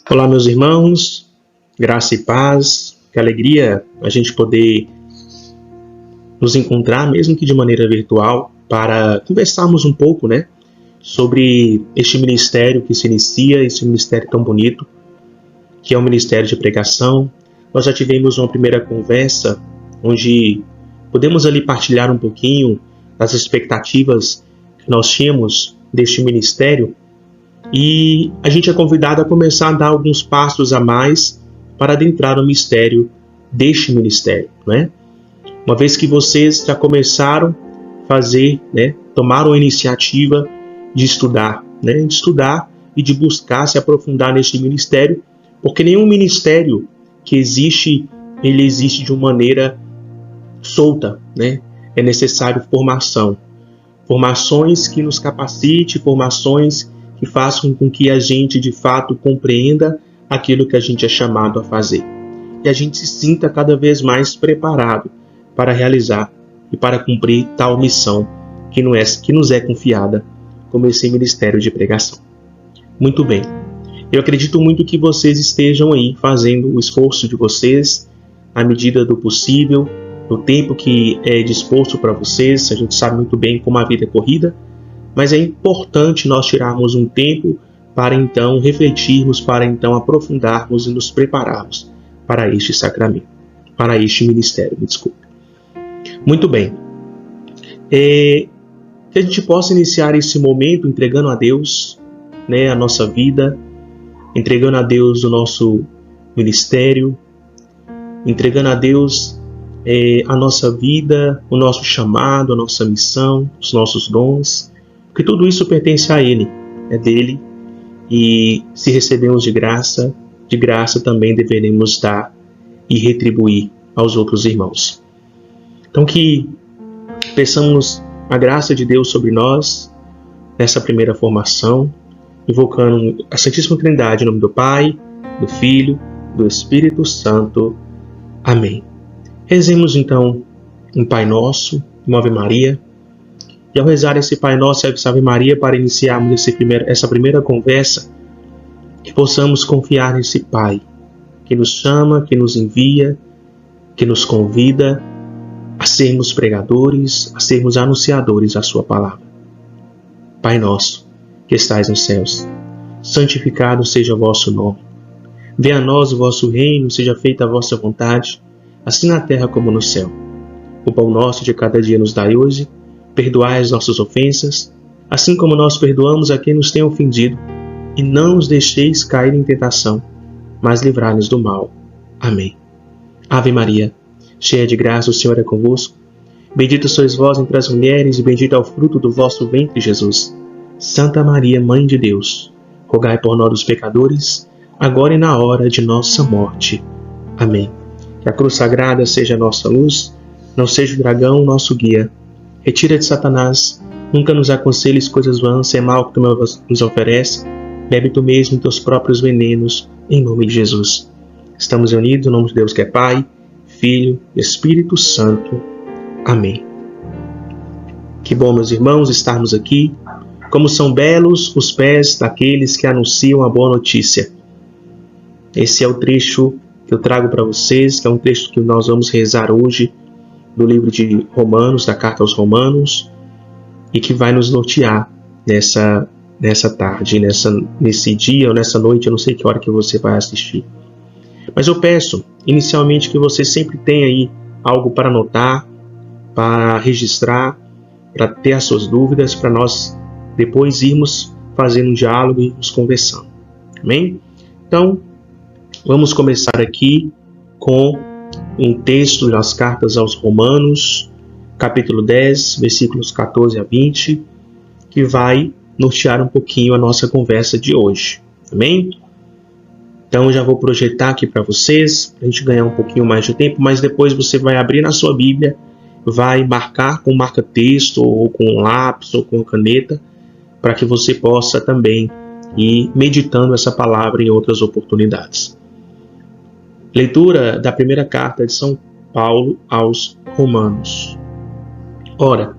Olá, meus irmãos, graça e paz, que alegria a gente poder nos encontrar, mesmo que de maneira virtual, para conversarmos um pouco, sobre este ministério que se inicia, esse ministério tão bonito, que é o ministério de pregação. Nós já tivemos uma primeira conversa, onde podemos ali partilhar um pouquinho das expectativas que nós tínhamos deste ministério, e a gente é convidado a começar a dar alguns passos a mais para adentrar no mistério deste ministério, Uma vez que vocês já começaram a fazer, tomaram a iniciativa de estudar, de estudar e de buscar se aprofundar neste ministério, porque nenhum ministério que existe, ele existe de uma maneira solta, É necessário formação. Formações que nos capacite, formações que façam com que a gente, de fato, compreenda aquilo que a gente é chamado a fazer. E a gente se sinta cada vez mais preparado para realizar e para cumprir tal missão que nos é confiada, como esse ministério de pregação. Muito bem. Eu acredito muito que vocês estejam aí fazendo o esforço de vocês, à medida do possível, no tempo que é disposto para vocês. A gente sabe muito bem como a vida é corrida, mas é importante nós tirarmos um tempo para então refletirmos, para então aprofundarmos e nos prepararmos para este sacramento, para este ministério, Muito bem. Que a gente possa iniciar esse momento entregando a Deus, a nossa vida, entregando a Deus o nosso ministério, entregando a Deus a nossa vida, o nosso chamado, a nossa missão, os nossos dons, porque tudo isso pertence a Ele, é dele, e se recebemos de graça também deveremos dar e retribuir aos outros irmãos. Então que peçamos a graça de Deus sobre nós, nessa primeira formação, invocando a Santíssima Trindade, em nome do Pai, do Filho, do Espírito Santo. Amém. Rezemos então um Pai Nosso, uma Ave Maria. E ao rezar esse Pai Nosso e essa Ave Maria, para iniciarmos essa primeira conversa, que possamos confiar nesse Pai, que nos chama, que nos envia, que nos convida a sermos pregadores, a sermos anunciadores da sua palavra. Pai nosso, que estais nos céus, santificado seja o vosso nome. Venha a nós o vosso reino, seja feita a vossa vontade, assim na terra como no céu. O pão nosso de cada dia nos dai hoje. Perdoai as nossas ofensas, assim como nós perdoamos a quem nos tem ofendido, e não nos deixeis cair em tentação, mas livrai-nos do mal. Amém. Ave Maria, cheia de graça, o Senhor é convosco. Bendita sois vós entre as mulheres, e bendito é o fruto do vosso ventre, Jesus. Santa Maria, Mãe de Deus, rogai por nós os pecadores, agora e na hora de nossa morte. Amém. Que a cruz sagrada seja a nossa luz, não seja o dragão nosso guia. Retira de Satanás, nunca nos aconselhes coisas vãs, é mal que tu nos oferece, bebe tu mesmo teus próprios venenos, em nome de Jesus. Estamos unidos no nome de Deus que é Pai, Filho e Espírito Santo. Amém. Que bom, meus irmãos, estarmos aqui. Como são belos os pés daqueles que anunciam a boa notícia. Esse é o trecho que eu trago para vocês, que é um trecho que nós vamos rezar hoje, do livro de Romanos, da carta aos Romanos, e que vai nos nortear nessa tarde, nesse dia ou nessa noite, eu não sei que hora que você vai assistir. Mas eu peço, inicialmente, que você sempre tenha aí algo para anotar, para registrar, para ter as suas dúvidas, para nós depois irmos fazendo um diálogo e irmos conversando. Amém? Então, vamos começar aqui com um texto das cartas aos Romanos, capítulo 10, versículos 14 a 20, que vai nortear um pouquinho a nossa conversa de hoje. Amém? Então, já vou projetar aqui para vocês, para a gente ganhar um pouquinho mais de tempo, mas depois você vai abrir na sua Bíblia, vai marcar com marca-texto, ou com um lápis, ou com caneta, para que você possa também ir meditando essa palavra em outras oportunidades. Leitura da primeira carta de São Paulo aos Romanos. Ora,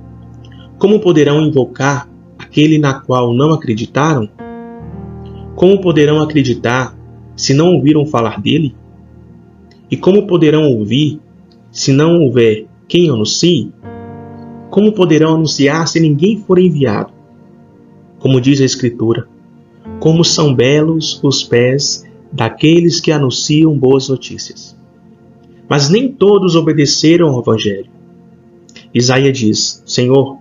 como poderão invocar aquele na qual não acreditaram? Como poderão acreditar se não ouviram falar dele? E como poderão ouvir se não houver quem anuncie? Como poderão anunciar se ninguém for enviado? Como diz a Escritura, como são belos os pés daqueles que anunciam boas notícias. Mas nem todos obedeceram ao Evangelho. Isaías diz: Senhor,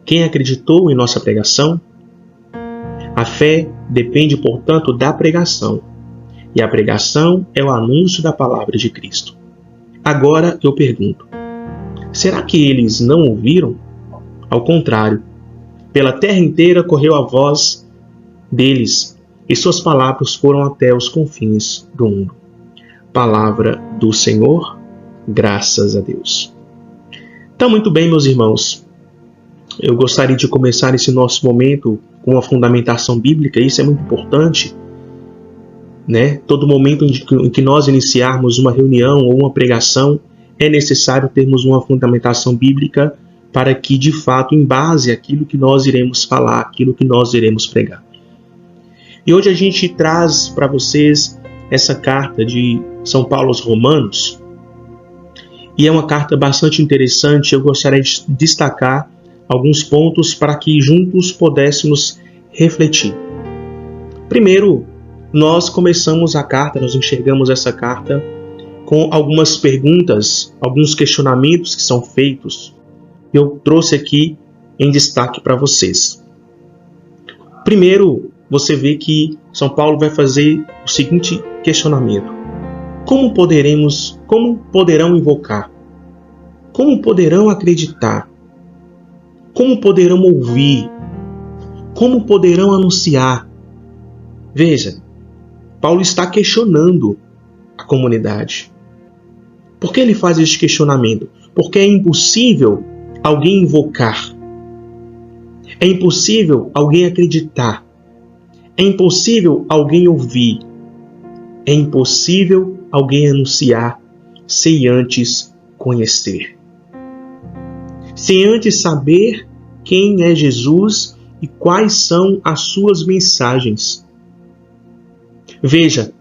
quem acreditou em nossa pregação? A fé depende, portanto, da pregação. E a pregação é o anúncio da palavra de Cristo. Agora eu pergunto, será que eles não ouviram? Ao contrário, pela terra inteira correu a voz deles, e suas palavras foram até os confins do mundo. Palavra do Senhor, graças a Deus. Então, muito bem, meus irmãos, eu gostaria de começar esse nosso momento com uma fundamentação bíblica. Isso é muito importante, né? Todo momento em que nós iniciarmos uma reunião ou uma pregação, é necessário termos uma fundamentação bíblica para que, de fato, embase aquilo que nós iremos falar, aquilo que nós iremos pregar. E hoje a gente traz para vocês essa carta de São Paulo aos Romanos, e é uma carta bastante interessante. Eu gostaria de destacar alguns pontos para que juntos pudéssemos refletir. Primeiro, nós começamos a carta, nós enxergamos essa carta com algumas perguntas, alguns questionamentos que são feitos. Eu trouxe aqui em destaque para vocês. Primeiro, você vê que São Paulo vai fazer o seguinte questionamento: como poderão invocar? Como poderão acreditar? Como poderão ouvir? Como poderão anunciar? Veja, Paulo está questionando a comunidade. Por que ele faz este questionamento? Porque é impossível alguém invocar. É impossível alguém acreditar. É impossível alguém ouvir. É impossível alguém anunciar sem antes conhecer. Sem antes saber quem é Jesus e quais são as suas mensagens. Veja,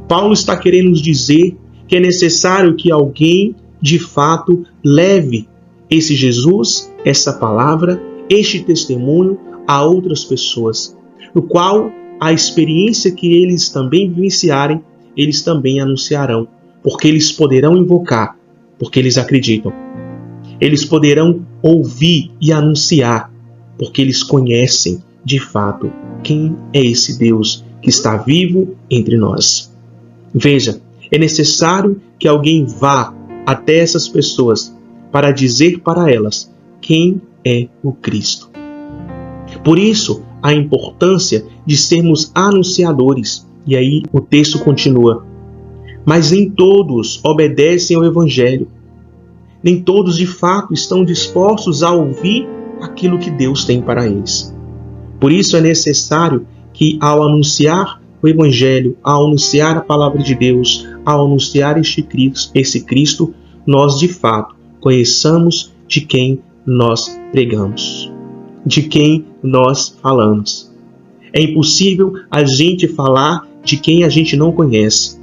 Paulo está querendo nos dizer que é necessário que alguém, de fato, leve esse Jesus, essa palavra, este testemunho a outras pessoas, no qual a experiência que eles também vivenciarem, eles também anunciarão, porque eles poderão invocar, porque eles acreditam. Eles poderão ouvir e anunciar, porque eles conhecem, de fato, quem é esse Deus que está vivo entre nós. Veja, é necessário que alguém vá até essas pessoas para dizer para elas quem é o Cristo. Por isso, a importância de sermos anunciadores. E aí o texto continua: mas nem todos obedecem ao Evangelho. Nem todos, de fato, estão dispostos a ouvir aquilo que Deus tem para eles. Por isso é necessário que, ao anunciar o Evangelho, ao anunciar a palavra de Deus, ao anunciar esse Cristo, nós, de fato, conheçamos de quem nós pregamos, de quem nós falamos. É impossível a gente falar de quem a gente não conhece.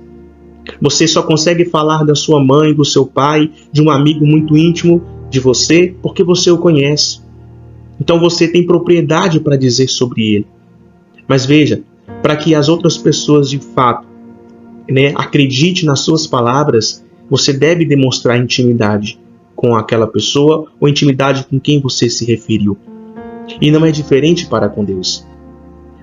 Você só consegue falar da sua mãe, do seu pai, de um amigo muito íntimo de você, porque você o conhece. Então você tem propriedade para dizer sobre ele. Mas veja, para que as outras pessoas de fato, acreditem nas suas palavras, você deve demonstrar intimidade com aquela pessoa ou intimidade com quem você se referiu. E não é diferente para com Deus.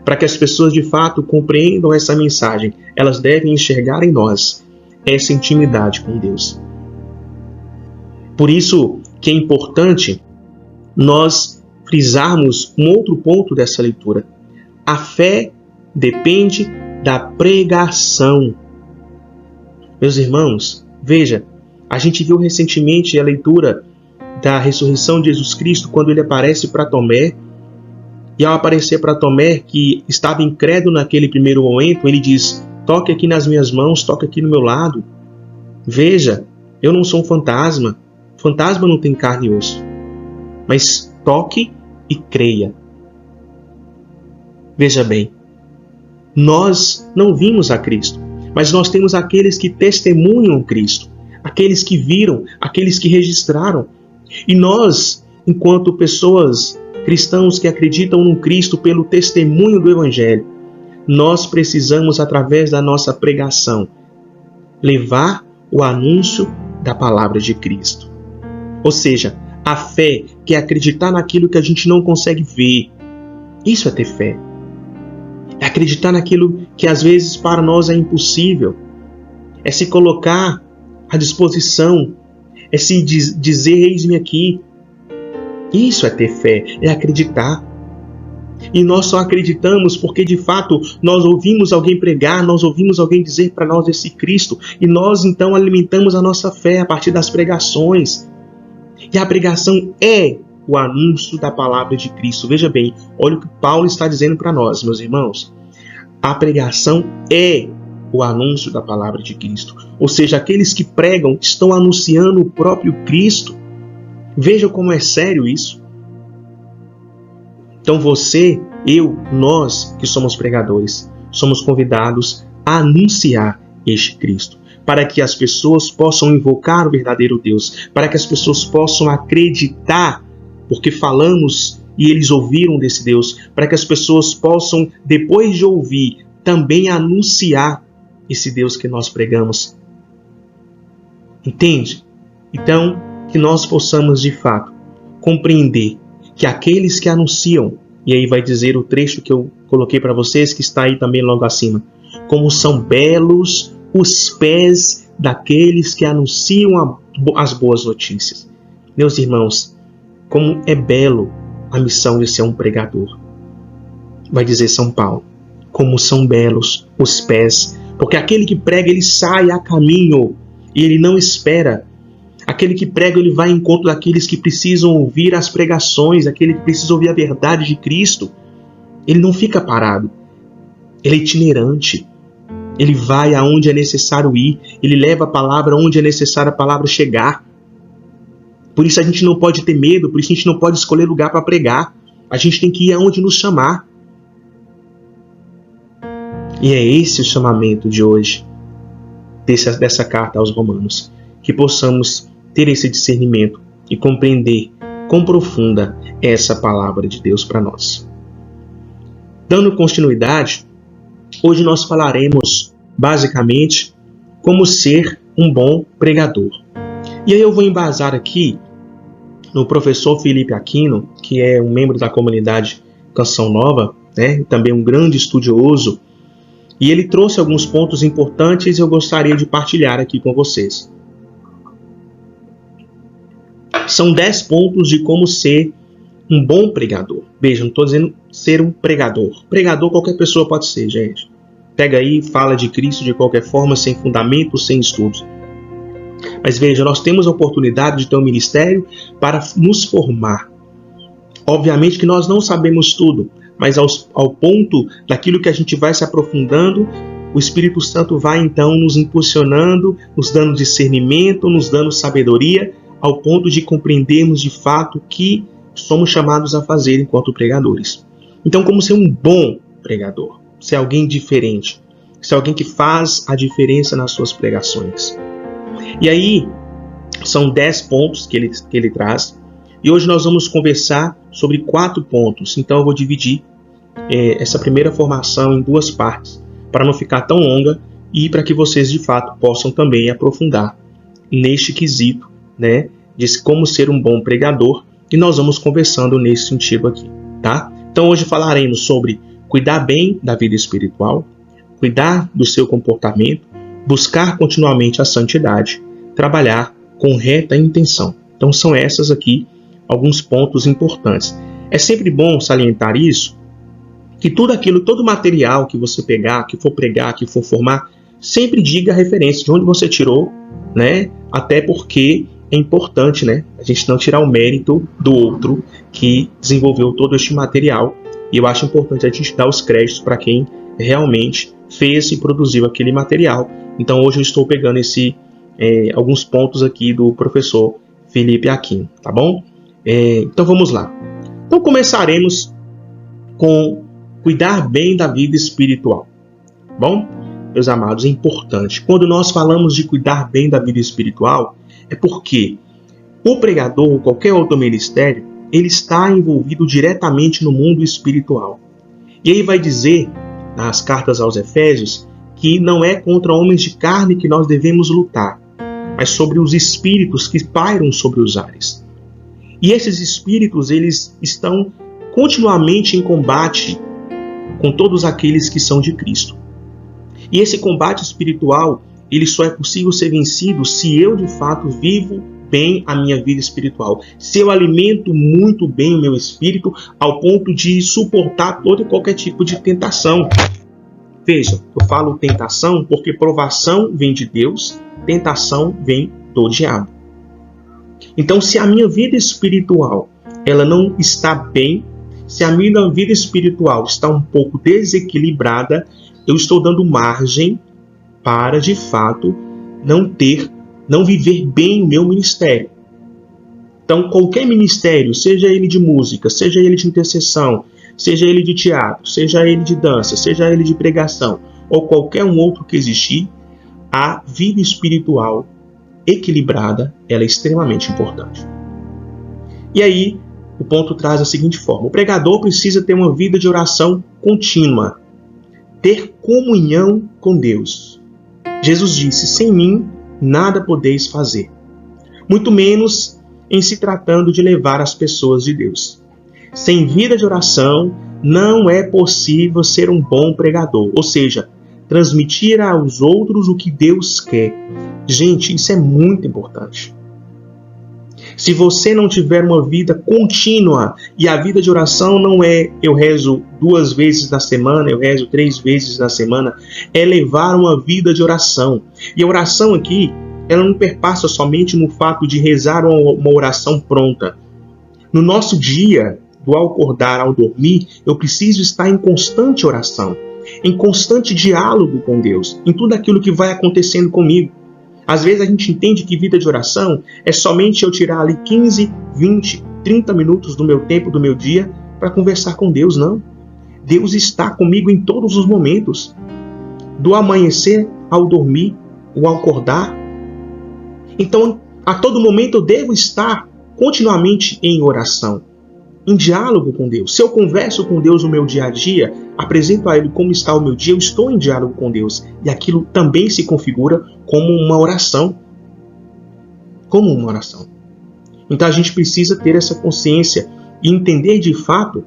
Para que as pessoas de fato compreendam essa mensagem, elas devem enxergar em nós essa intimidade com Deus. Por isso que é importante nós frisarmos um outro ponto dessa leitura. A fé depende da pregação. Meus irmãos, veja, a gente viu recentemente a leitura da ressurreição de Jesus Cristo, quando ele aparece para Tomé. E ao aparecer para Tomé, que estava incrédulo naquele primeiro momento, ele diz: toque aqui nas minhas mãos, toque aqui no meu lado. Veja, eu não sou um fantasma. Fantasma não tem carne e osso. Mas toque e creia. Veja bem, Nós não vimos a Cristo, mas nós temos aqueles que testemunham Cristo, aqueles que viram, aqueles que registraram. E nós, enquanto pessoas cristãos que acreditam no Cristo pelo testemunho do Evangelho, nós precisamos, através da nossa pregação, levar o anúncio da palavra de Cristo. Ou seja, a fé, que é acreditar naquilo que a gente não consegue ver. Isso é ter fé. É acreditar naquilo que às vezes para nós é impossível. É se colocar à disposição. É se dizer, eis-me aqui. Isso é ter fé, é acreditar. E nós só acreditamos porque de fato nós ouvimos alguém pregar, nós ouvimos alguém dizer para nós esse Cristo, e nós então alimentamos a nossa fé a partir das pregações. E a pregação é o anúncio da palavra de Cristo. Veja bem, olha o que Paulo está dizendo para nós, meus irmãos. A pregação é o anúncio da palavra de Cristo. Ou seja, aqueles que pregam estão anunciando o próprio Cristo. Veja como é sério isso. Então você, eu, nós que somos pregadores, somos convidados a anunciar este Cristo, para que as pessoas possam invocar o verdadeiro Deus, para que as pessoas possam acreditar, porque falamos e eles ouviram desse Deus, para que as pessoas possam, depois de ouvir, também anunciar esse Deus que nós pregamos. Entende? Então, que nós possamos de fato compreender que aqueles que anunciam, e aí vai dizer o trecho que eu coloquei para vocês, que está aí também logo acima, como são belos os pés daqueles que anunciam as boas notícias. Meus irmãos, como é belo a missão de ser um pregador. Vai dizer São Paulo, como são belos os pés, porque aquele que prega, ele sai a caminho e ele não espera. Aquele que prega, ele vai em encontro daqueles que precisam ouvir as pregações, aquele que precisa ouvir a verdade de Cristo. Ele não fica parado. Ele é itinerante. Ele vai aonde é necessário ir. Ele leva a palavra onde é necessário a palavra chegar. Por isso a gente não pode ter medo, por isso a gente não pode escolher lugar para pregar. A gente tem que ir aonde nos chamar. E é esse o chamamento de hoje, dessa carta aos Romanos. Que possamos ter esse discernimento e compreender quão profunda é essa palavra de Deus para nós. Dando continuidade, hoje nós falaremos basicamente como ser um bom pregador. E aí eu vou embasar aqui no professor Felipe Aquino, que é um membro da comunidade Canção Nova, né, também um grande estudioso, e ele trouxe alguns pontos importantes e eu gostaria de partilhar aqui com vocês. São 10 pontos de como ser um bom pregador. Veja, não estou dizendo ser um pregador. Pregador qualquer pessoa pode ser, gente. Pega aí, fala de Cristo de qualquer forma, sem fundamento, sem estudos. Mas veja, nós temos a oportunidade de ter um ministério para nos formar. Obviamente que nós não sabemos tudo, mas ao ponto daquilo que a gente vai se aprofundando, o Espírito Santo vai então nos impulsionando, nos dando discernimento, nos dando sabedoria, ao ponto de compreendermos de fato o que somos chamados a fazer enquanto pregadores. Então, como ser um bom pregador? Ser alguém diferente. Ser alguém que faz a diferença nas suas pregações. E aí, são 10 pontos que ele traz. E hoje nós vamos conversar sobre 4 pontos. Então, eu vou dividir essa primeira formação em 2 partes, para não ficar tão longa e para que vocês, de fato, possam também aprofundar neste quesito, né, de como ser um bom pregador, e nós vamos conversando nesse sentido aqui, tá? Então hoje falaremos sobre cuidar bem da vida espiritual, cuidar do seu comportamento, buscar continuamente a santidade, trabalhar com reta intenção. Então são essas aqui alguns pontos importantes. É sempre bom salientar isso, que todo material que você pegar, que for pregar, que for formar, sempre diga a referência de onde você tirou, né? Até porque é importante, né, a gente não tirar o mérito do outro que desenvolveu todo este material. E eu acho importante a gente dar os créditos para quem realmente fez e produziu aquele material. Então hoje eu estou pegando alguns pontos aqui do professor Felipe Aquino, tá bom? Então vamos lá. Então começaremos com cuidar bem da vida espiritual. Bom, meus amados, é importante. Quando nós falamos de cuidar bem da vida espiritual, é porque o pregador ou qualquer outro ministério, ele está envolvido diretamente no mundo espiritual. E aí vai dizer, nas cartas aos Efésios, que não é contra homens de carne que nós devemos lutar, mas sobre os espíritos que pairam sobre os ares. E esses espíritos, eles estão continuamente em combate com todos aqueles que são de Cristo. E esse combate espiritual, ele só é possível ser vencido se eu, de fato, vivo bem a minha vida espiritual. Se eu alimento muito bem o meu espírito ao ponto de suportar todo e qualquer tipo de tentação. Veja, eu falo tentação porque provação vem de Deus, tentação vem do diabo. Então, se a minha vida espiritual ela não está bem, se a minha vida espiritual está um pouco desequilibrada, eu estou dando margem para, de fato, não viver bem o meu ministério. Então, qualquer ministério, seja ele de música, seja ele de intercessão, seja ele de teatro, seja ele de dança, seja ele de pregação, ou qualquer um outro que existir, a vida espiritual equilibrada, ela é extremamente importante. E aí, o ponto traz a seguinte forma: o pregador precisa ter uma vida de oração contínua, ter comunhão com Deus. Jesus disse: sem mim nada podeis fazer, muito menos em se tratando de levar as pessoas de Deus. Sem vida de oração, não é possível ser um bom pregador, ou seja, transmitir aos outros o que Deus quer. Gente, isso é muito importante. Se você não tiver uma vida contínua, e a vida de oração não é eu rezo 2 vezes na semana, eu rezo 3 vezes na semana, é levar uma vida de oração. E a oração aqui, ela não perpassa somente no fato de rezar uma oração pronta. No nosso dia, do acordar ao dormir, eu preciso estar em constante oração, em constante diálogo com Deus, em tudo aquilo que vai acontecendo comigo. Às vezes a gente entende que vida de oração é somente eu tirar ali 15, 20, 30 minutos do meu tempo, do meu dia, para conversar com Deus. Não. Deus está comigo em todos os momentos. Do amanhecer ao dormir, ao acordar. Então, a todo momento eu devo estar continuamente em oração, em diálogo com Deus. Se eu converso com Deus no meu dia a dia, apresento a Ele como está o meu dia, eu estou em diálogo com Deus. E aquilo também se configura como uma oração. Como uma oração. Então a gente precisa ter essa consciência e entender de fato,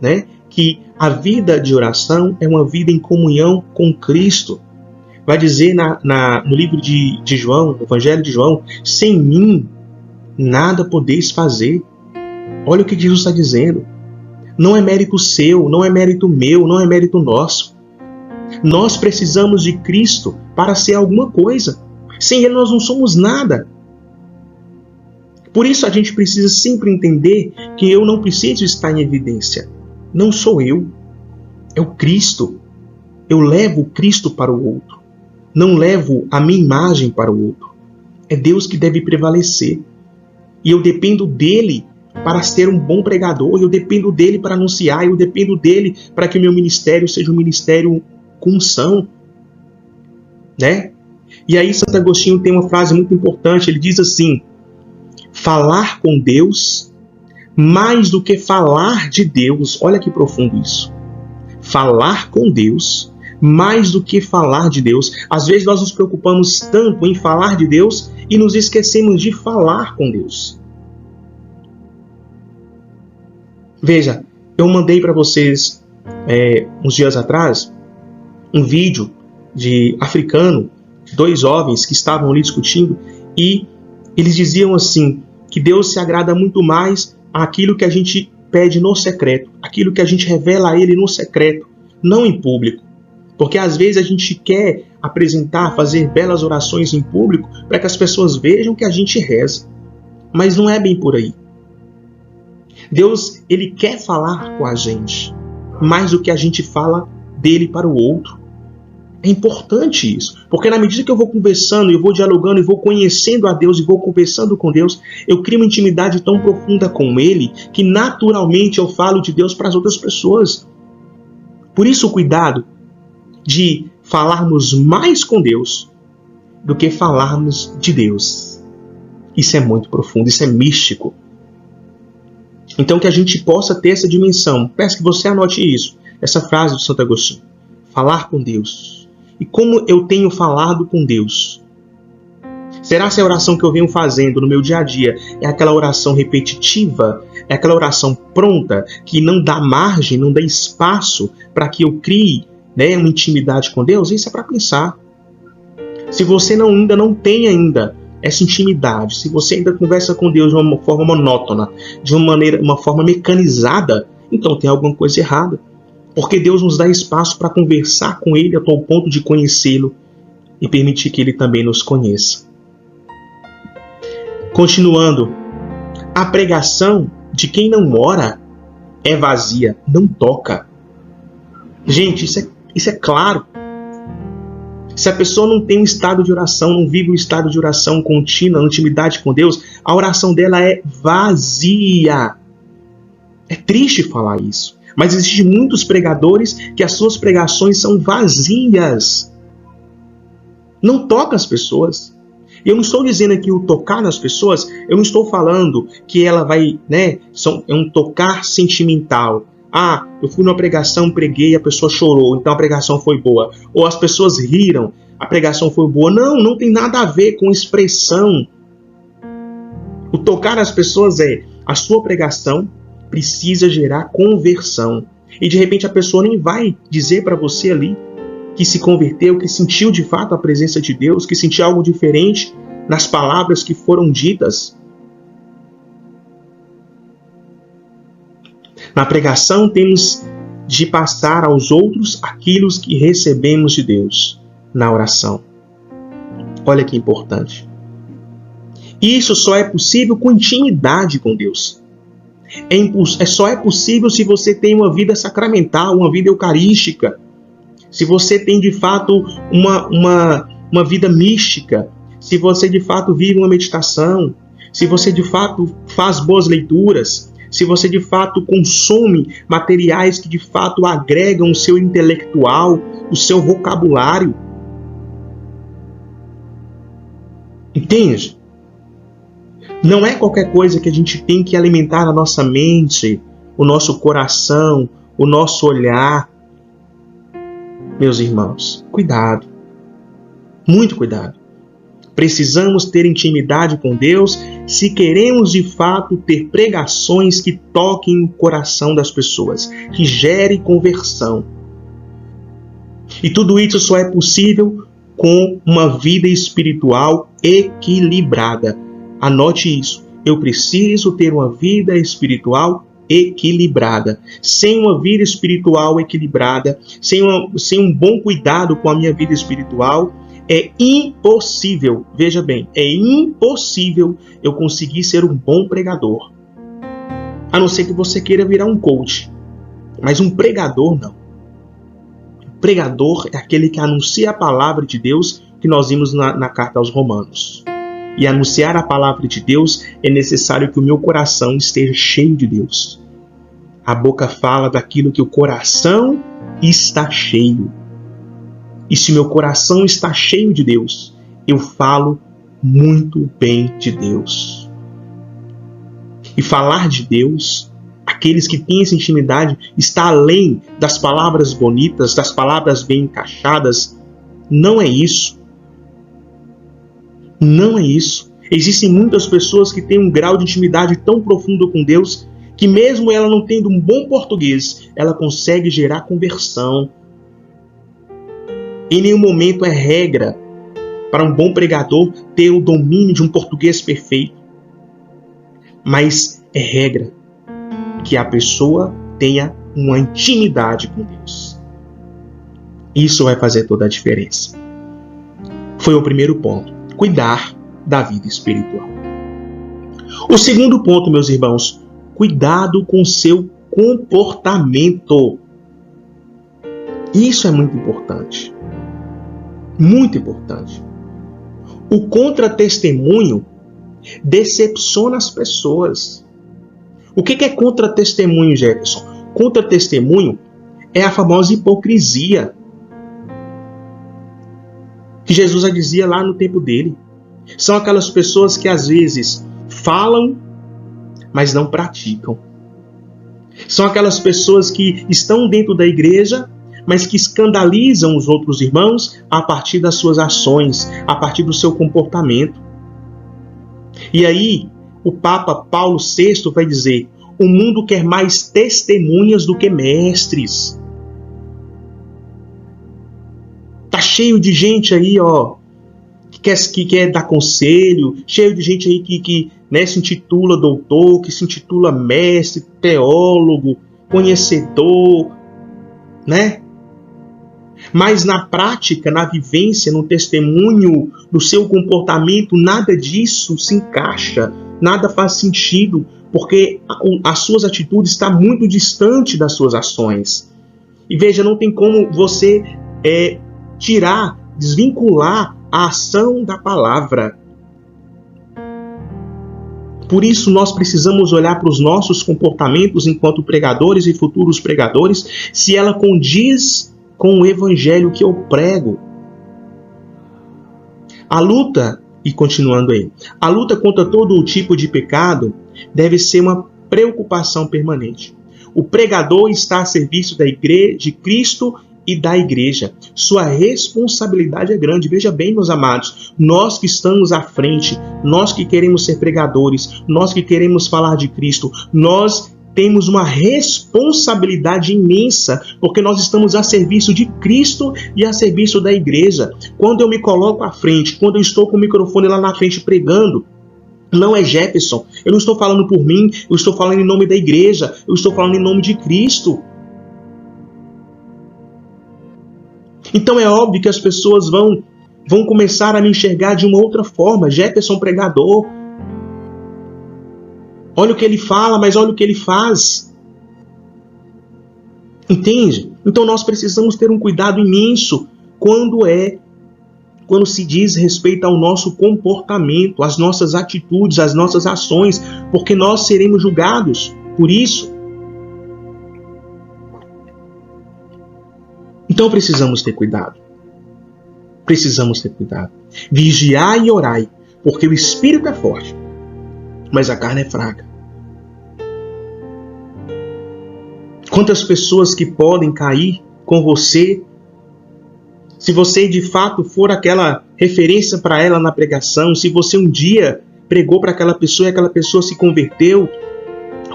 né, que a vida de oração é uma vida em comunhão com Cristo. Vai dizer no livro de João, no Evangelho de João: sem mim nada podeis fazer. Olha o que Jesus está dizendo. Não é mérito seu, não é mérito meu, não é mérito nosso. Nós precisamos de Cristo para ser alguma coisa. Sem Ele nós não somos nada. Por isso a gente precisa sempre entender que eu não preciso estar em evidência. Não sou eu. É o Cristo. Eu levo o Cristo para o outro. Não levo a minha imagem para o outro. É Deus que deve prevalecer. E eu dependo dEle para ser um bom pregador, eu dependo dele para anunciar, eu dependo dele para que o meu ministério seja um ministério com unção, né? E aí Santo Agostinho tem uma frase muito importante, ele diz assim: falar com Deus mais do que falar de Deus. Olha que profundo isso. Falar com Deus mais do que falar de Deus. Às vezes nós nos preocupamos tanto em falar de Deus e nos esquecemos de falar com Deus. Veja, eu mandei para vocês uns dias atrás um vídeo de africano, de 2 jovens que estavam ali discutindo, e eles diziam assim, que Deus se agrada muito mais àquilo que a gente pede no secreto, aquilo que a gente revela a Ele no secreto, não em público. Porque às vezes a gente quer apresentar, fazer belas orações em público para que as pessoas vejam que a gente reza. Mas não é bem por aí. Deus, Ele quer falar com a gente, mais do que a gente fala dele para o outro. É importante isso, porque na medida que eu vou conversando, eu vou dialogando, eu vou conhecendo a Deus e vou conversando com Deus, eu crio uma intimidade tão profunda com Ele, que naturalmente eu falo de Deus para as outras pessoas. Por isso o cuidado de falarmos mais com Deus do que falarmos de Deus. Isso é muito profundo, isso é místico. Então que a gente possa ter essa dimensão. Peço que você anote isso, essa frase do Santo Agostinho. Falar com Deus. E como eu tenho falado com Deus? Será se a oração que eu venho fazendo no meu dia a dia é aquela oração repetitiva? É aquela oração pronta, que não dá margem, não dá espaço para que eu crie, né, uma intimidade com Deus? Isso é para pensar. Se você ainda não tem essa intimidade, se você ainda conversa com Deus de uma forma monótona, de uma forma mecanizada, então tem alguma coisa errada. Porque Deus nos dá espaço para conversar com Ele até o ponto de conhecê-lo e permitir que Ele também nos conheça. Continuando, a pregação de quem não ora é vazia, não toca. Gente, isso é claro. Se a pessoa não tem um estado de oração, não vive um estado de oração contínua, intimidade com Deus, a oração dela é vazia. É triste falar isso, mas existem muitos pregadores que as suas pregações são vazias. Não toca as pessoas. Eu não estou dizendo aqui o tocar nas pessoas, eu não estou falando que ela vai, é um tocar sentimental. Ah, eu fui numa pregação, preguei, a pessoa chorou, então a pregação foi boa. Ou as pessoas riram, a pregação foi boa. Não tem nada a ver com expressão. O tocar nas pessoas a sua pregação precisa gerar conversão. E de repente a pessoa nem vai dizer para você ali que se converteu, que sentiu de fato a presença de Deus, que sentiu algo diferente nas palavras que foram ditas. Na pregação temos de passar aos outros aquilo que recebemos de Deus na oração. Olha que importante. Isso só é possível com intimidade com Deus. Só é possível se você tem uma vida sacramental, uma vida eucarística. Se você tem de fato uma vida mística. Se você de fato vive uma meditação. Se você de fato faz boas leituras. Se você de fato consome materiais que de fato agregam o seu intelectual, o seu vocabulário. Entende? Não é qualquer coisa que a gente tem que alimentar a nossa mente, o nosso coração, o nosso olhar. Meus irmãos, cuidado. Muito cuidado. Precisamos ter intimidade com Deus se queremos de fato ter pregações que toquem o coração das pessoas, que gerem conversão. E tudo isso só é possível com uma vida espiritual equilibrada. Anote isso. Eu preciso ter uma vida espiritual equilibrada. Sem uma vida espiritual equilibrada, sem um bom cuidado com a minha vida espiritual, é impossível, veja bem, é impossível eu conseguir ser um bom pregador. A não ser que você queira virar um coach. Mas um pregador não. O pregador é aquele que anuncia a palavra de Deus, que nós vimos na carta aos Romanos. E anunciar a palavra de Deus é necessário que o meu coração esteja cheio de Deus. A boca fala daquilo que o coração está cheio. E se meu coração está cheio de Deus, eu falo muito bem de Deus. E falar de Deus, aqueles que têm essa intimidade, está além das palavras bonitas, das palavras bem encaixadas. Não é isso. Não é isso. Existem muitas pessoas que têm um grau de intimidade tão profundo com Deus que mesmo ela não tendo um bom português, ela consegue gerar conversão. Em nenhum momento é regra para um bom pregador ter o domínio de um português perfeito. Mas é regra que a pessoa tenha uma intimidade com Deus. Isso vai fazer toda a diferença. Foi o primeiro ponto. Cuidar da vida espiritual. O segundo ponto, meus irmãos, cuidado com o seu comportamento. Isso é muito importante. Muito importante. O contra-testemunho decepciona as pessoas. O que é contra-testemunho, Jefferson? Contra-testemunho é a famosa hipocrisia. que Jesus já dizia lá no tempo dele. São aquelas pessoas que às vezes falam, mas não praticam. São aquelas pessoas que estão dentro da igreja, mas que escandalizam os outros irmãos a partir das suas ações, a partir do seu comportamento. E aí, o Papa Paulo VI vai dizer: o mundo quer mais testemunhas do que mestres. Tá cheio de gente aí, que quer dar conselho, cheio de gente aí que se intitula doutor, que se intitula mestre, teólogo, conhecedor, né? Mas na prática, na vivência, no testemunho, no seu comportamento, nada disso se encaixa, nada faz sentido, porque as suas atitudes estão muito distantes das suas ações. E veja, não tem como você desvincular a ação da palavra. Por isso, nós precisamos olhar para os nossos comportamentos enquanto pregadores e futuros pregadores, se ela condiz com o evangelho que eu prego. A luta, e continuando aí, a luta contra todo o tipo de pecado deve ser uma preocupação permanente. O pregador está a serviço da igreja, de Cristo e da igreja. Sua responsabilidade é grande. Veja bem, meus amados, nós que estamos à frente, nós que queremos ser pregadores, nós que queremos falar de Cristo, nós temos uma responsabilidade imensa, porque nós estamos a serviço de Cristo e a serviço da igreja. Quando eu me coloco à frente, quando eu estou com o microfone lá na frente pregando, não é Jefferson, eu não estou falando por mim, eu estou falando em nome da igreja, eu estou falando em nome de Cristo. Então é óbvio que as pessoas vão começar a me enxergar de uma outra forma. Jefferson pregador. Olha o que ele fala, mas olha o que ele faz. Entende? Então nós precisamos ter um cuidado imenso quando se diz respeito ao nosso comportamento, às nossas atitudes, às nossas ações, porque nós seremos julgados por isso. Então precisamos ter cuidado. Precisamos ter cuidado. Vigiai e orai, porque o espírito é forte, mas a carne é fraca. Quantas pessoas que podem cair com você, se você de fato for aquela referência para ela na pregação, se você um dia pregou para aquela pessoa e aquela pessoa se converteu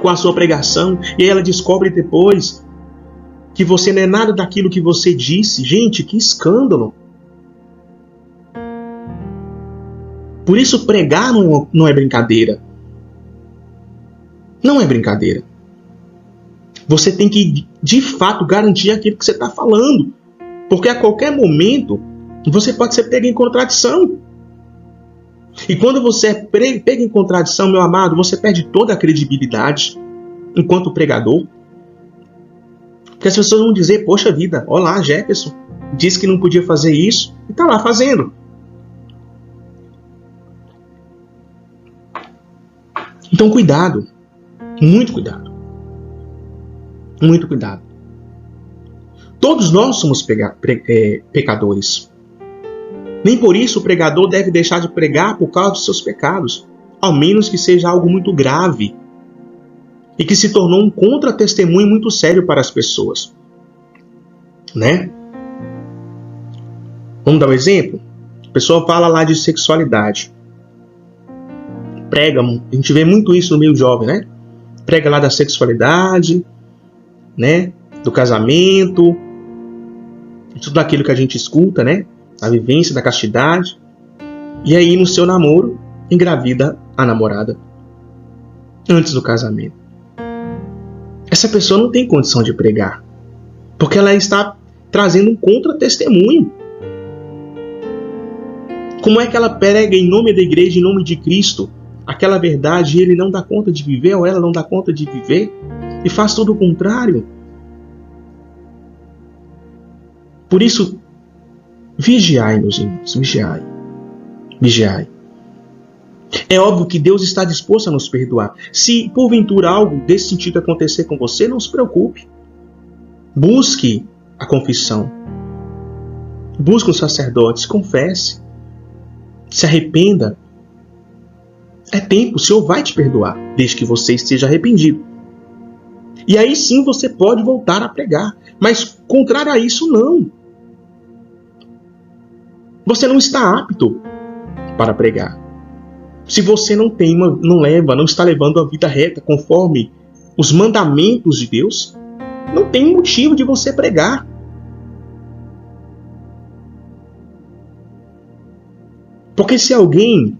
com a sua pregação, e aí ela descobre depois que você não é nada daquilo que você disse. Gente, que escândalo! Por isso pregar não é brincadeira. Não é brincadeira. Você tem que, de fato, garantir aquilo que você está falando. Porque a qualquer momento, você pode ser pego em contradição. E quando você é pego em contradição, meu amado, você perde toda a credibilidade enquanto pregador. Porque as pessoas vão dizer: poxa vida, olha lá, Jefferson disse que não podia fazer isso e está lá fazendo. Então cuidado, muito cuidado, muito cuidado. Todos nós somos pecadores. Nem por isso o pregador deve deixar de pregar por causa dos seus pecados, ao menos que seja algo muito grave e que se tornou um contra-testemunho muito sério para as pessoas, né? Vamos dar um exemplo? A pessoa fala lá de sexualidade. Prega, a gente vê muito isso no meio jovem, né? Prega lá da sexualidade, né? Do casamento, tudo aquilo que a gente escuta, né? A vivência da castidade. E aí, no seu namoro, engravida a namorada antes do casamento. Essa pessoa não tem condição de pregar, porque ela está trazendo um contra-testemunho. Como é que ela prega em nome da igreja, em nome de Cristo, aquela verdade, e ele não dá conta de viver, ou ela não dá conta de viver, e faz tudo o contrário? Por isso, vigiai, meus irmãos, vigiai. Vigiai. É óbvio que Deus está disposto a nos perdoar. Se porventura algo desse sentido acontecer com você, não se preocupe. Busque a confissão. Busque um sacerdote, confesse, se arrependa. É tempo, o Senhor vai te perdoar, desde que você esteja arrependido. E aí sim você pode voltar a pregar. Mas contrário a isso, não. Você não está apto para pregar. Se você não está levando a vida reta conforme os mandamentos de Deus, não tem motivo de você pregar. Porque se alguém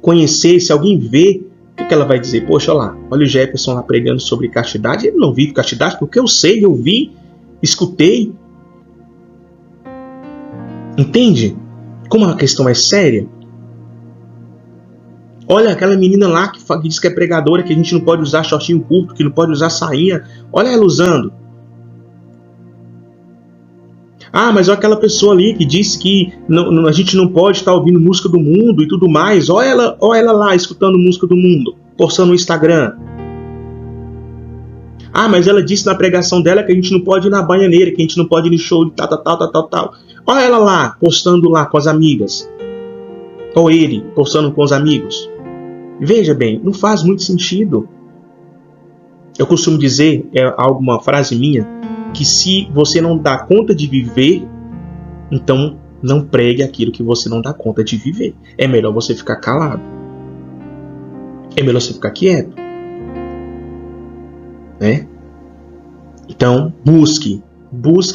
conhecer, se alguém ver, o que ela vai dizer? Poxa, olha o Jefferson lá pregando sobre castidade. Ele não vive castidade, porque eu sei, eu vi, escutei. Entende como a questão é séria? Olha aquela menina lá que diz que é pregadora, que a gente não pode usar shortinho curto, que não pode usar sainha. Olha ela usando. Mas olha aquela pessoa ali que disse que a gente não pode estar ouvindo música do mundo e tudo mais. Olha ela lá escutando música do mundo, postando no Instagram. Mas ela disse na pregação dela que a gente não pode ir na banhaneira, que a gente não pode ir no show de tal. Olha ela lá, postando lá com as amigas. Ou ele, postando com os amigos. Veja bem, não faz muito sentido. Eu costumo dizer, uma frase minha, que se você não dá conta de viver, então não pregue aquilo que você não dá conta de viver. É melhor você ficar calado. É melhor você ficar quieto. Né? Então, busque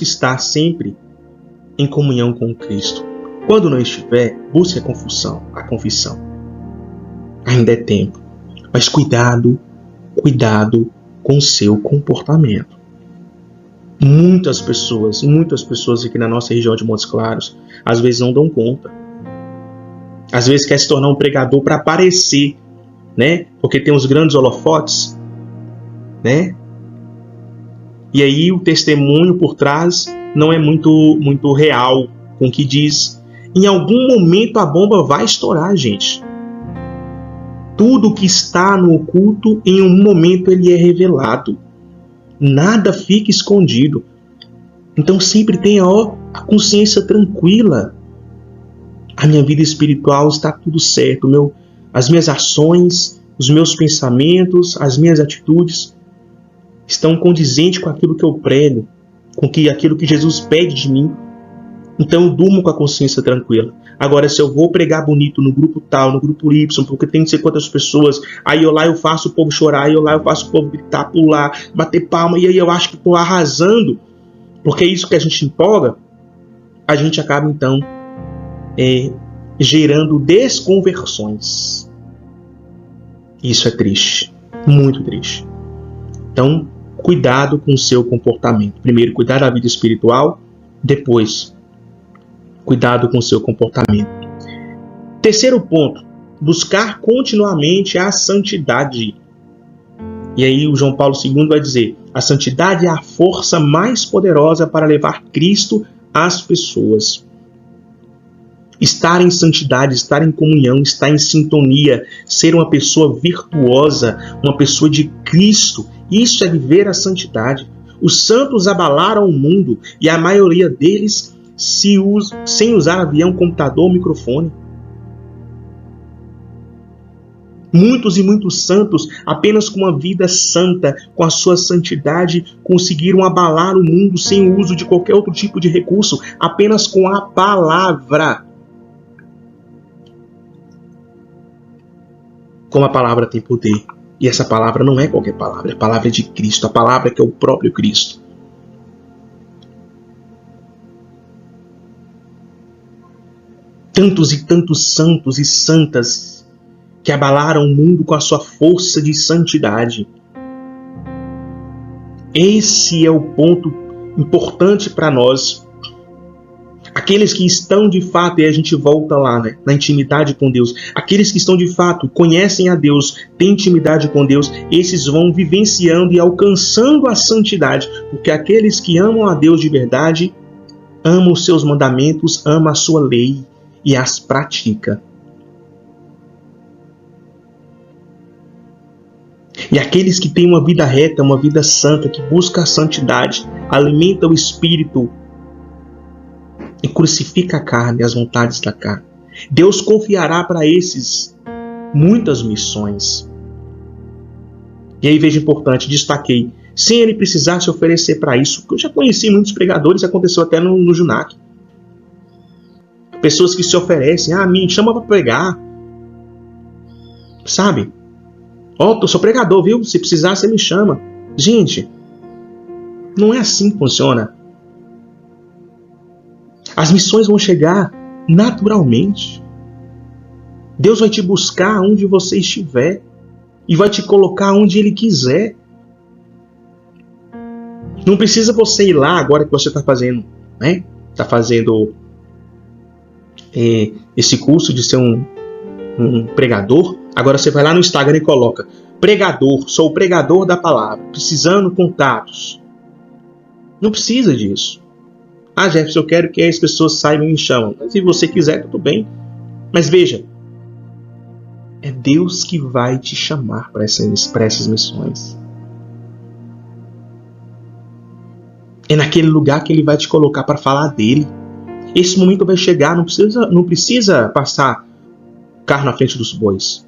estar sempre em comunhão com Cristo. Quando não estiver, busque a confissão. Ainda é tempo. Mas cuidado com o seu comportamento. Muitas pessoas aqui na nossa região de Montes Claros, às vezes não dão conta. Às vezes quer se tornar um pregador para aparecer, né? Porque tem os grandes holofotes, né? E aí o testemunho por trás não é muito real com o que diz. Em algum momento a bomba vai estourar, gente. Tudo que está no oculto, em um momento ele é revelado. Nada fica escondido. Então sempre tenha a consciência tranquila. A minha vida espiritual está tudo certo. As minhas ações, os meus pensamentos, as minhas atitudes estão condizentes com aquilo que eu prego, com aquilo que Jesus pede de mim. Então eu durmo com a consciência tranquila. Agora, se eu vou pregar bonito no grupo tal, no grupo Y, porque tem não sei quantas pessoas, aí eu faço o povo chorar, aí eu faço o povo gritar, pular, bater palma, e aí eu acho que estou arrasando, porque é isso que a gente empolga, a gente acaba então gerando desconversões. Isso é triste, muito triste. Então, cuidado com o seu comportamento. Primeiro, cuidar da vida espiritual, depois, cuidado com o seu comportamento. Terceiro ponto, buscar continuamente a santidade. E aí o João Paulo II vai dizer, a santidade é a força mais poderosa para levar Cristo às pessoas. Estar em santidade, estar em comunhão, estar em sintonia, ser uma pessoa virtuosa, uma pessoa de Cristo, isso é viver a santidade. Os santos abalaram o mundo e a maioria deles sem usar avião, computador ou microfone. Muitos e muitos santos, apenas com uma vida santa, com a sua santidade, conseguiram abalar o mundo sem o uso de qualquer outro tipo de recurso, apenas com a palavra. Como a palavra tem poder. E essa palavra não é qualquer palavra, é a palavra de Cristo, a palavra que é o próprio Cristo. Tantos e tantos santos e santas que abalaram o mundo com a sua força de santidade. Esse é o ponto importante para nós. Aqueles que estão de fato, e a gente volta lá, né, na intimidade com Deus, aqueles que estão de fato, conhecem a Deus, têm intimidade com Deus, esses vão vivenciando e alcançando a santidade, porque aqueles que amam a Deus de verdade, amam os seus mandamentos, amam a sua lei e as pratica. E aqueles que têm uma vida reta, uma vida santa, que busca a santidade, alimenta o espírito e crucifica a carne, as vontades da carne. Deus confiará para esses muitas missões. E aí veja importante, destaquei, sem ele precisar se oferecer para isso. Eu já conheci muitos pregadores, aconteceu até no Junac. Pessoas que se oferecem, me chama para pregar. Sabe? Eu sou pregador, viu? Se precisar, você me chama. Gente, não é assim que funciona. As missões vão chegar naturalmente. Deus vai te buscar onde você estiver e vai te colocar onde Ele quiser. Não precisa você ir lá agora que você está fazendo, né? Está fazendo esse curso de ser um pregador. Agora você vai lá no Instagram e coloca: pregador, sou o pregador da palavra, precisando contatos. Não precisa disso. Jefferson, eu quero que as pessoas saibam e me chamam. Mas se você quiser, tudo bem. Mas veja, é Deus que vai te chamar para essas missões. É naquele lugar que Ele vai te colocar para falar dele. Esse momento vai chegar, não precisa passar carro na frente dos bois.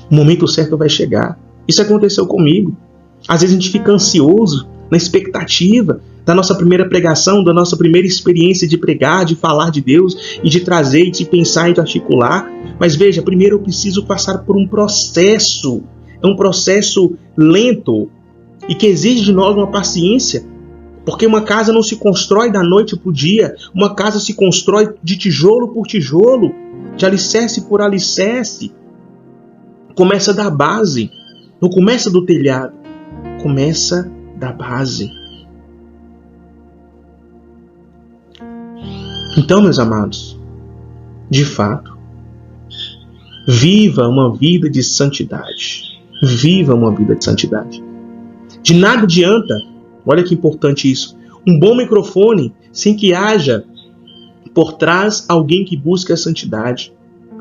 O momento certo vai chegar. Isso aconteceu comigo. Às vezes a gente fica ansioso, na expectativa da nossa primeira pregação, da nossa primeira experiência de pregar, de falar de Deus e de trazer, de pensar e de articular. Mas veja, primeiro eu preciso passar por um processo. É um processo lento e que exige de nós uma paciência. Porque uma casa não se constrói da noite para o dia. Uma casa se constrói de tijolo por tijolo, de alicerce por alicerce. Começa da base. Não começa do telhado. Começa da base. Então, meus amados, de fato, viva uma vida de santidade. Viva uma vida de santidade. De nada adianta, olha que importante isso, um bom microfone sem que haja por trás alguém que busca a santidade.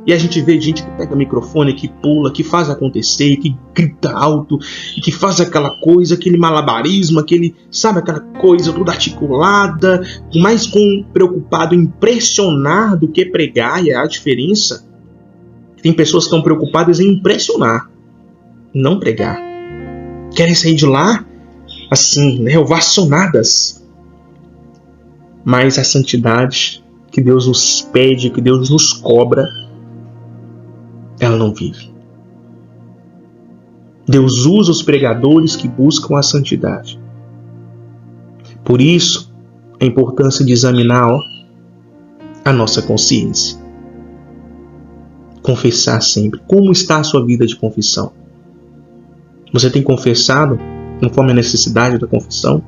E a gente vê gente que pega microfone, que pula, que faz acontecer, que grita alto, e que faz aquela coisa, aquele malabarismo, aquela coisa toda articulada, mais preocupado em impressionar do que pregar, e é a diferença. Tem pessoas que estão preocupadas em impressionar, não pregar. Querem sair de lá, assim, ovacionadas. Mas a santidade que Deus nos pede, que Deus nos cobra, ela não vive. Deus usa os pregadores que buscam a santidade. Por isso, a importância de examinar a nossa consciência. Confessar sempre. Como está a sua vida de confissão? Você tem confessado conforme a necessidade da confissão?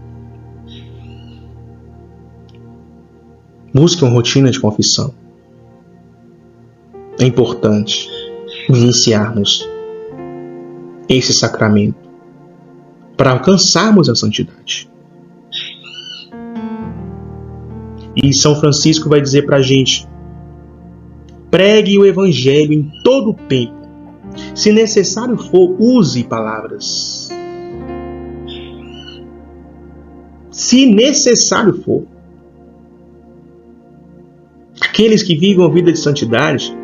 Busque uma rotina de confissão. É importante iniciarmos esse sacramento para alcançarmos a santidade. E São Francisco vai dizer para a gente: pregue o Evangelho em todo o tempo. Se necessário for, use palavras. Se necessário for. Aqueles que vivem uma vida de santidade,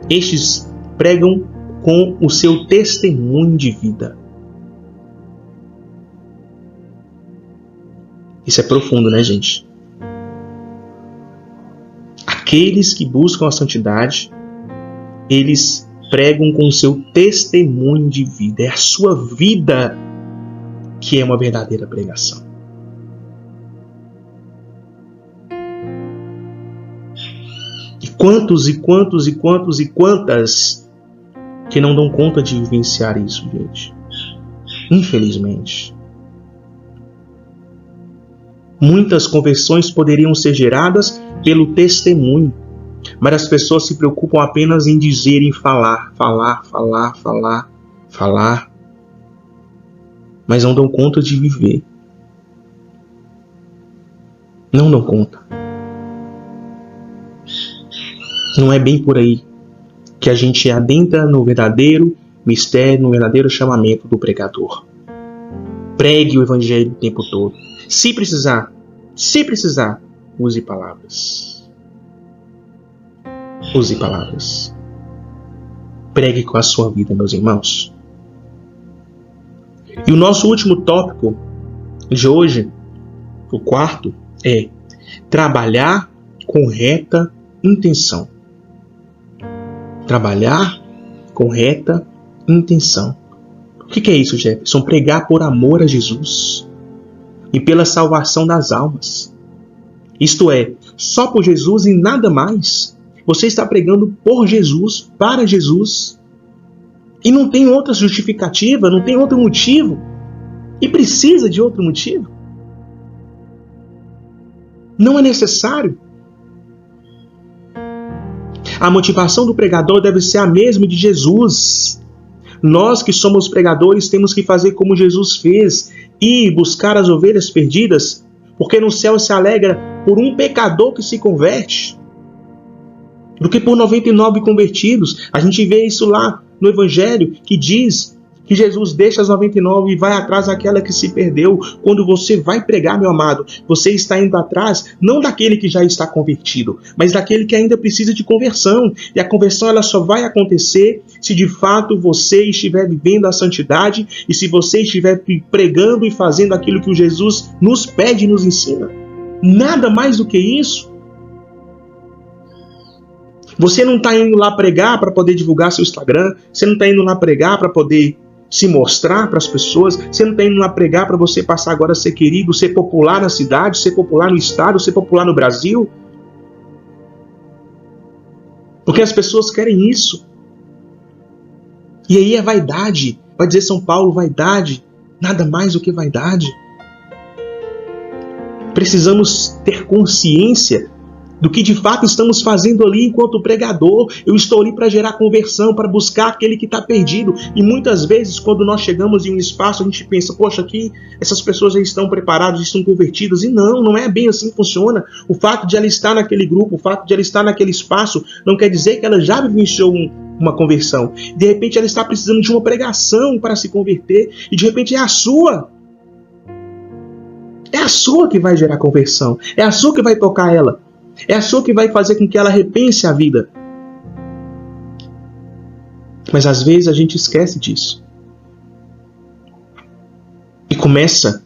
estes pregam com o seu testemunho de vida. Isso é profundo, né, gente? Aqueles que buscam a santidade, eles pregam com o seu testemunho de vida. É a sua vida que é uma verdadeira pregação. E quantas que não dão conta de vivenciar isso, gente? Infelizmente. Muitas conversões poderiam ser geradas pelo testemunho, mas as pessoas se preocupam apenas em dizer, em falar, mas não dão conta de viver. Não dão conta. Não é bem por aí que a gente adentra no verdadeiro mistério, no verdadeiro chamamento do pregador. Pregue o Evangelho o tempo todo. Se precisar, Se precisar, use palavras. Use palavras. Pregue com a sua vida, meus irmãos. E o nosso último tópico de hoje, o quarto, é trabalhar com reta intenção. Trabalhar com reta intenção. O que é isso, Jefferson? Pregar por amor a Jesus e pela salvação das almas. Isto é, só por Jesus e nada mais. Você está pregando por Jesus, para Jesus. E não tem outra justificativa, não tem outro motivo. E precisa de outro motivo. Não é necessário. A motivação do pregador deve ser a mesma de Jesus. Nós que somos pregadores temos que fazer como Jesus fez, ir buscar as ovelhas perdidas, porque no céu se alegra por um pecador que se converte, do que por 99 convertidos. A gente vê isso lá no Evangelho, que diz que Jesus deixa as 99 e vai atrás daquela que se perdeu. Quando você vai pregar, meu amado, você está indo atrás não daquele que já está convertido, mas daquele que ainda precisa de conversão. E a conversão ela só vai acontecer se de fato você estiver vivendo a santidade e se você estiver pregando e fazendo aquilo que o Jesus nos pede e nos ensina. Nada mais do que isso. Você não está indo lá pregar para poder divulgar seu Instagram, você não está indo lá pregar para poder se mostrar para as pessoas, você não está indo lá pregar para você passar agora a ser querido, ser popular na cidade, ser popular no estado, ser popular no Brasil. Porque as pessoas querem isso. E aí é vaidade. Vai dizer São Paulo, vaidade. Nada mais do que vaidade. Precisamos ter consciência do que de fato estamos fazendo ali enquanto pregador. Eu estou ali para gerar conversão, para buscar aquele que está perdido. E muitas vezes, quando nós chegamos em um espaço, a gente pensa, poxa, aqui essas pessoas já estão preparadas, já estão convertidas. E não é bem assim que funciona. O fato de ela estar naquele grupo, o fato de ela estar naquele espaço, não quer dizer que ela já vivenciou uma conversão. De repente ela está precisando de uma pregação para se converter. E de repente é a sua. É a sua que vai gerar conversão. É a sua que vai tocar ela. É a sua que vai fazer com que ela repense a vida. Mas às vezes a gente esquece disso. E começa,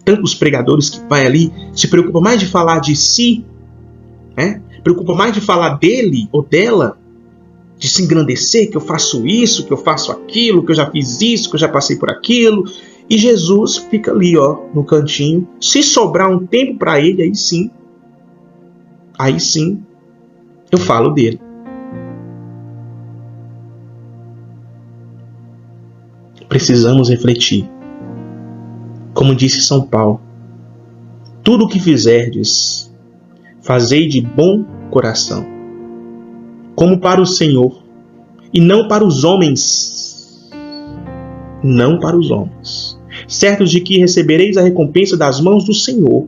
tantos pregadores que vai ali, se preocupa mais de falar de si, preocupa mais de falar dele ou dela, de se engrandecer, que eu faço isso, que eu faço aquilo, que eu já fiz isso, que eu já passei por aquilo. E Jesus fica ali, no cantinho. Se sobrar um tempo para ele, aí sim, eu falo dele. Precisamos refletir. Como disse São Paulo, tudo o que fizerdes, fazei de bom coração, como para o Senhor, e não para os homens. Não para os homens. Certos de que recebereis a recompensa das mãos do Senhor.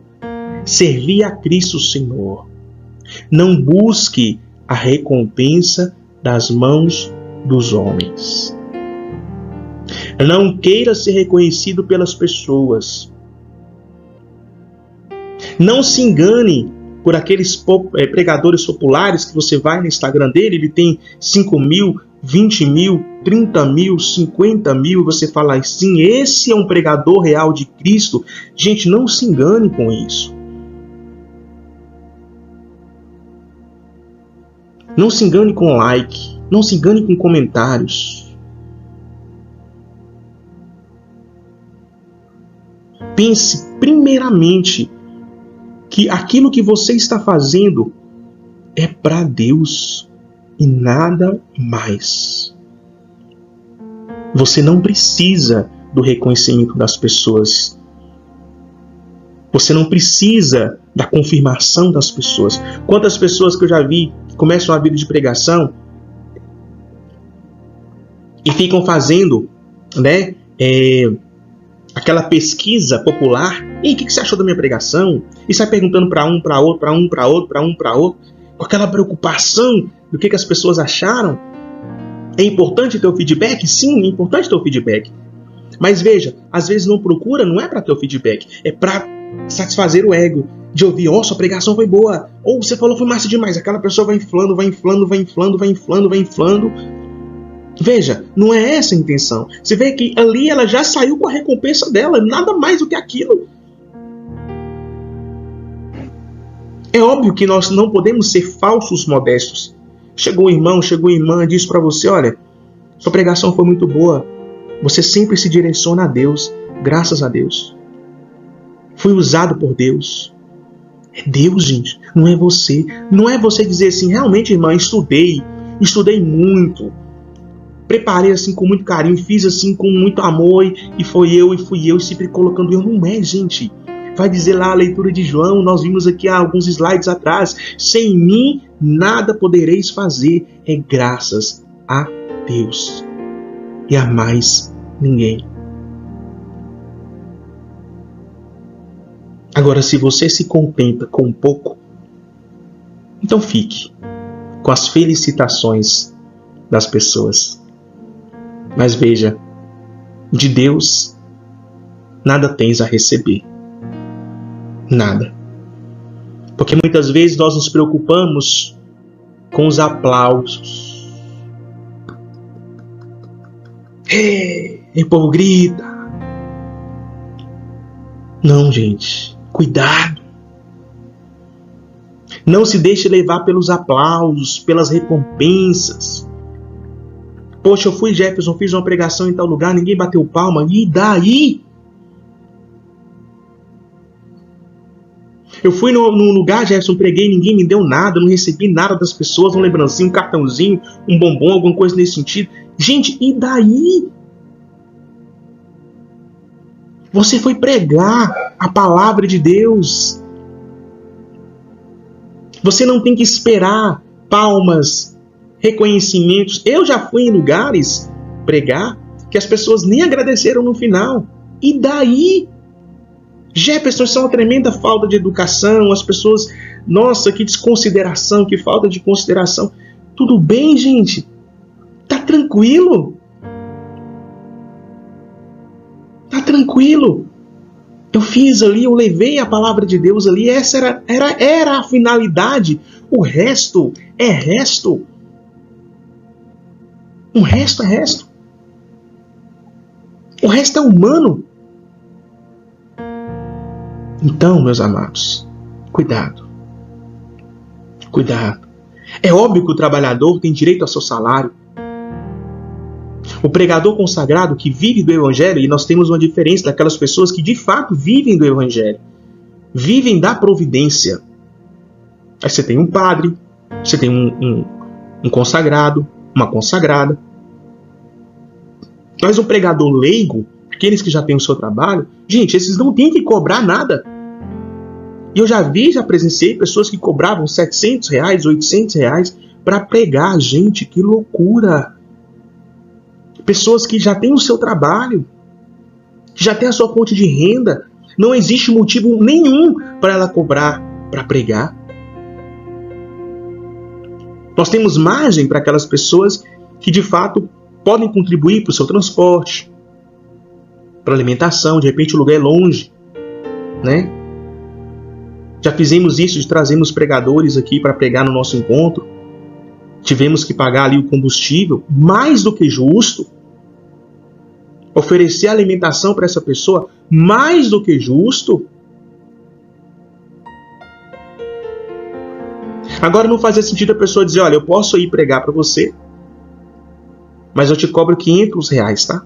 Servi a Cristo, Senhor. Não busque a recompensa das mãos dos homens. Não queira ser reconhecido pelas pessoas. Não se engane por aqueles pregadores populares que você vai no Instagram dele, ele tem 5 mil, 20 mil, 30 mil, 50 mil, você fala assim, esse é um pregador real de Cristo. Gente, não se engane com isso. Não se engane com like, não se engane com comentários. Pense primeiramente que aquilo que você está fazendo é para Deus e nada mais. Você não precisa do reconhecimento das pessoas. Você não precisa da confirmação das pessoas. Quantas pessoas que eu já vi que começam a vida de pregação e ficam fazendo, aquela pesquisa popular. E o que você achou da minha pregação? E sai perguntando para um, para outro, com aquela preocupação do que as pessoas acharam. É importante ter o feedback? Sim, é importante ter o feedback. Mas veja, às vezes não procura, não é para ter o feedback, é para satisfazer o ego, de ouvir, ó, sua pregação foi boa, ou você falou foi massa demais, aquela pessoa vai inflando, vai inflando, vai inflando, vai inflando, vai inflando. Veja, não é essa a intenção. Você vê que ali ela já saiu com a recompensa dela, nada mais do que aquilo. É óbvio que nós não podemos ser falsos modestos. Chegou o irmão, chegou a irmã, disse para você, olha, sua pregação foi muito boa, você sempre se direciona a Deus, graças a Deus. Fui usado por Deus. É Deus, gente, não é você. Não é você dizer assim, realmente, irmã, estudei muito, preparei assim com muito carinho, fiz assim com muito amor, e fui eu, sempre colocando eu. Não é, gente. Vai dizer lá a leitura de João, nós vimos aqui há alguns slides atrás, sem mim nada podereis fazer, é graças a Deus e a mais ninguém. Agora, se você se contenta com pouco, então fique com as felicitações das pessoas. Mas veja, de Deus nada tens a receber. Nada. Porque muitas vezes nós nos preocupamos com os aplausos. O povo grita. Não, gente. Cuidado. Não se deixe levar pelos aplausos, pelas recompensas. Poxa, eu fui, Jefferson, fiz uma pregação em tal lugar, ninguém bateu palma. E daí? Eu fui num lugar, Jefferson, preguei, ninguém me deu nada, não recebi nada das pessoas, uma lembrancinha, um cartãozinho, um bombom, alguma coisa nesse sentido. Gente, e daí? Você foi pregar a palavra de Deus. Você não tem que esperar palmas, reconhecimentos. Eu já fui em lugares pregar que as pessoas nem agradeceram no final. E daí? Jefferson, isso é uma tremenda falta de educação. As pessoas, nossa, que desconsideração, que falta de consideração. Tudo bem, gente? Tá tranquilo? Tá tranquilo? Eu fiz ali, eu levei a palavra de Deus ali. Essa era a finalidade. O resto é resto. O resto é resto. O resto é humano. Então, meus amados, cuidado. Cuidado. É óbvio que o trabalhador tem direito ao seu salário. O pregador consagrado que vive do Evangelho, e nós temos uma diferença daquelas pessoas que de fato vivem do Evangelho, vivem da providência. Aí você tem um padre, você tem um consagrado, uma consagrada. Mas um pregador leigo, aqueles que já têm o seu trabalho, gente, esses não têm que cobrar nada. E eu já presenciei pessoas que cobravam R$700, R$800 para pregar. Gente, que loucura! Pessoas que já têm o seu trabalho, que já têm a sua fonte de renda, não existe motivo nenhum para ela cobrar para pregar. Nós temos margem para aquelas pessoas que de fato podem contribuir para o seu transporte, para alimentação, de repente o lugar é longe, né? Já fizemos isso de trazermos pregadores aqui para pregar no nosso encontro. Tivemos que pagar ali o combustível, mais do que justo. Oferecer alimentação para essa pessoa, mais do que justo. Agora não fazia sentido a pessoa dizer, olha, eu posso ir pregar para você, mas eu te cobro R$500, tá?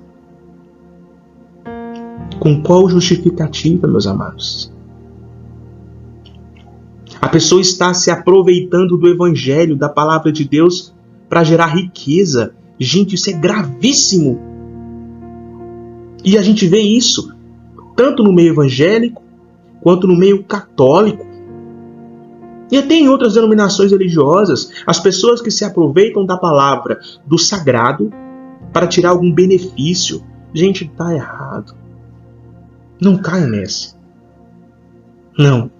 Com qual justificativa, meus amados? A pessoa está se aproveitando do Evangelho, da palavra de Deus, para gerar riqueza. Gente, isso é gravíssimo. E a gente vê isso tanto no meio evangélico, quanto no meio católico. E até em outras denominações religiosas, as pessoas que se aproveitam da palavra, do sagrado, para tirar algum benefício. Gente, está errado. Não caia nessa. Não.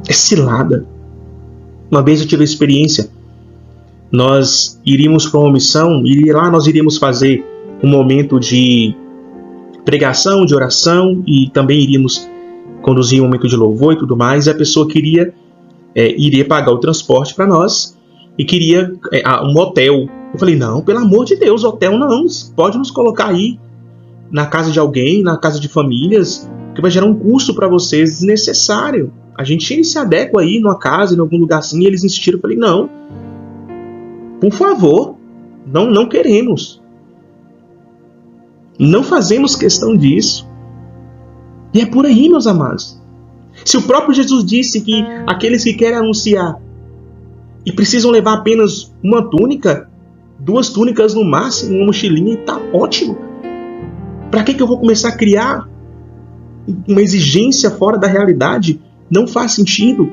É cilada. Uma vez eu tive a experiência. Nós iríamos para uma missão e lá nós iríamos fazer um momento de pregação, de oração, e também iríamos conduzir um momento de louvor e tudo mais, e a pessoa iria pagar o transporte para nós e queria um hotel. Eu falei, não, pelo amor de Deus, hotel não, pode nos colocar aí na casa de alguém, na casa de famílias, que vai gerar um custo para vocês desnecessário. A gente se adequa aí numa casa, em algum lugar assim, e eles insistiram. Eu falei, não, por favor, não queremos. Não fazemos questão disso. E é por aí, meus amados. Se o próprio Jesus disse que aqueles que querem anunciar e precisam levar apenas uma túnica, 2 túnicas no máximo, uma mochilinha, e tá ótimo. Para que eu vou começar a criar uma exigência fora da realidade? Não faz sentido.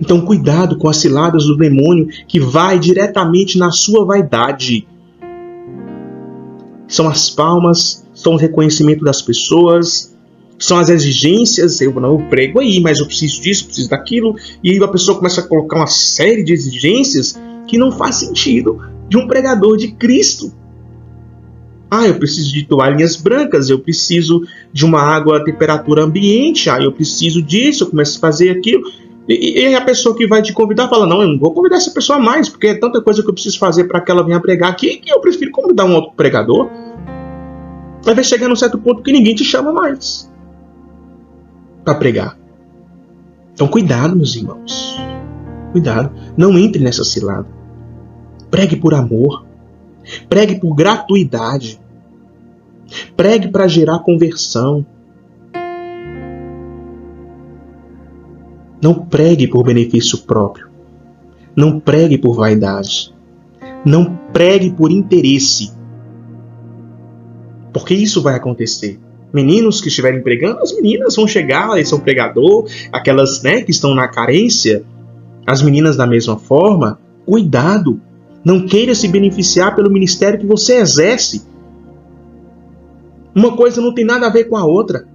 Então, cuidado com as ciladas do demônio que vai diretamente na sua vaidade. São as palmas, são o reconhecimento das pessoas, são as exigências. Eu prego aí, mas eu preciso disso, preciso daquilo. E aí a pessoa começa a colocar uma série de exigências que não faz sentido de um pregador de Cristo. Eu preciso de toalhinhas brancas, eu preciso de uma água a temperatura ambiente, eu preciso disso, eu começo a fazer aquilo. E a pessoa que vai te convidar fala, não, eu não vou convidar essa pessoa mais, porque é tanta coisa que eu preciso fazer para que ela venha pregar aqui, que eu prefiro convidar um outro pregador. Aí vai chegar num certo ponto que ninguém te chama mais para pregar. Então cuidado, meus irmãos. Cuidado, não entre nessa cilada. Pregue por amor. Pregue por gratuidade. Pregue para gerar conversão. Não pregue por benefício próprio. Não pregue por vaidade. Não pregue por interesse. Porque isso vai acontecer. Meninos que estiverem pregando, as meninas vão chegar, eles são pregador, aquelas que estão na carência, as meninas da mesma forma. Cuidado. Não queira se beneficiar pelo ministério que você exerce. Uma coisa não tem nada a ver com a outra.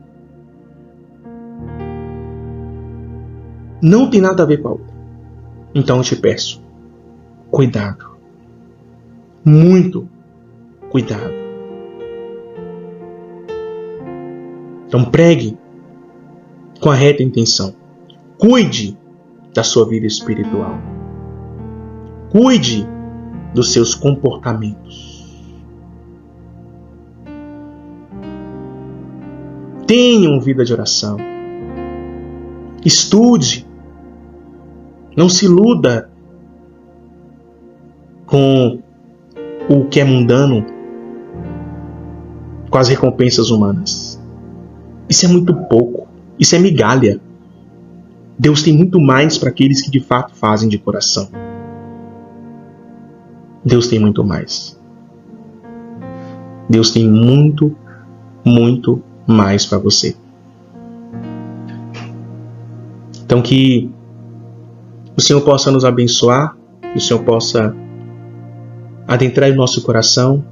Não tem nada a ver com a outra. Então eu te peço, cuidado. Muito cuidado. Então pregue com a reta intenção. Cuide da sua vida espiritual. Cuide dos seus comportamentos. Tenham vida de oração. Estude. Não se iluda com o que é mundano, com as recompensas humanas. Isso é muito pouco. Isso é migalha. Deus tem muito mais para aqueles que de fato fazem de coração. Deus tem muito mais. Deus tem muito, muito mais para você. Então que o Senhor possa nos abençoar, que o Senhor possa adentrar em nosso coração,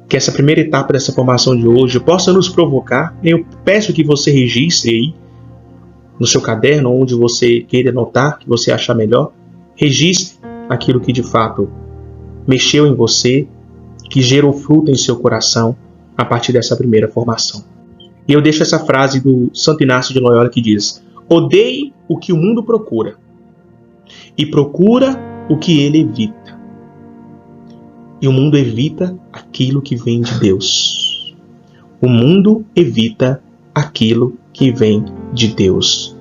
que essa primeira etapa dessa formação de hoje possa nos provocar. Eu peço que você registre aí no seu caderno, onde você queira anotar, que você achar melhor. Registre aquilo que de fato mexeu em você, que gerou fruto em seu coração a partir dessa primeira formação. E eu deixo essa frase do Santo Inácio de Loyola que diz: odeie o que o mundo procura e procura o que ele evita. E o mundo evita aquilo que vem de Deus. O mundo evita aquilo que vem de Deus.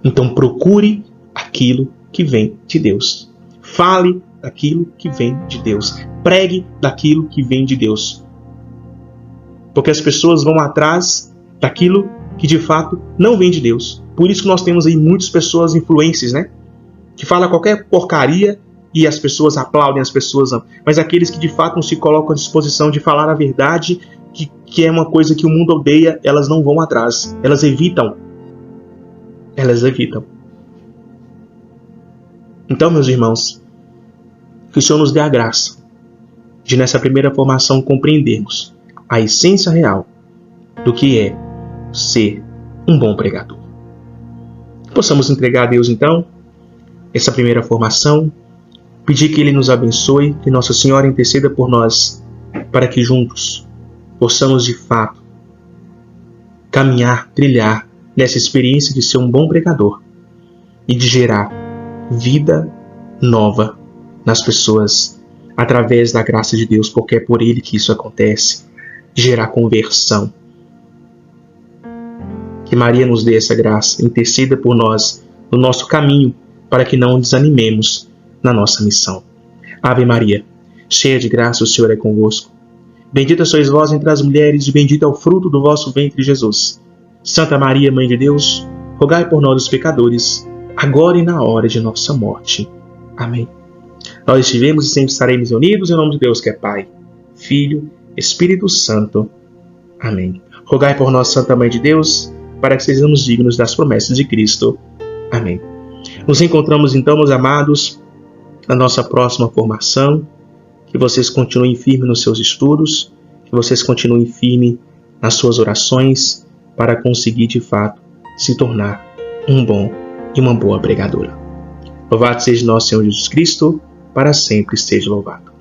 Então procure aquilo que vem de Deus. Fale daquilo que vem de Deus. Pregue daquilo que vem de Deus. Porque as pessoas vão atrás daquilo que de fato não vem de Deus. Por isso que nós temos aí muitas pessoas influencers, que falam qualquer porcaria e as pessoas aplaudem, as pessoas amam. Mas aqueles que de fato não se colocam à disposição de falar a verdade, que é uma coisa que o mundo odeia, elas não vão atrás. Elas evitam. Elas evitam. Então, meus irmãos, que o Senhor nos dê a graça de nessa primeira formação compreendermos a essência real do que é ser um bom pregador. Possamos entregar a Deus então essa primeira formação, pedir que Ele nos abençoe, que Nossa Senhora interceda por nós para que juntos possamos de fato caminhar, trilhar nessa experiência de ser um bom pregador e de gerar vida nova nas pessoas através da graça de Deus, porque é por Ele que isso acontece, gerar conversão. Que Maria nos dê essa graça, interceda por nós no nosso caminho, para que não desanimemos na nossa missão. Ave Maria, cheia de graça, o Senhor é convosco. Bendita sois vós entre as mulheres, e bendito é o fruto do vosso ventre, Jesus. Santa Maria, Mãe de Deus, rogai por nós, os pecadores, agora e na hora de nossa morte. Amém. Nós estivemos e sempre estaremos unidos em nome de Deus, que é Pai, Filho, Espírito Santo. Amém. Rogai por nós, Santa Mãe de Deus, para que sejamos dignos das promessas de Cristo. Amém. Nos encontramos então, meus amados, na nossa próxima formação. Que vocês continuem firmes nos seus estudos, que vocês continuem firmes nas suas orações, para conseguir de fato se tornar um bom e uma boa pregadora. Louvado seja nosso Senhor Jesus Cristo, para sempre esteja louvado.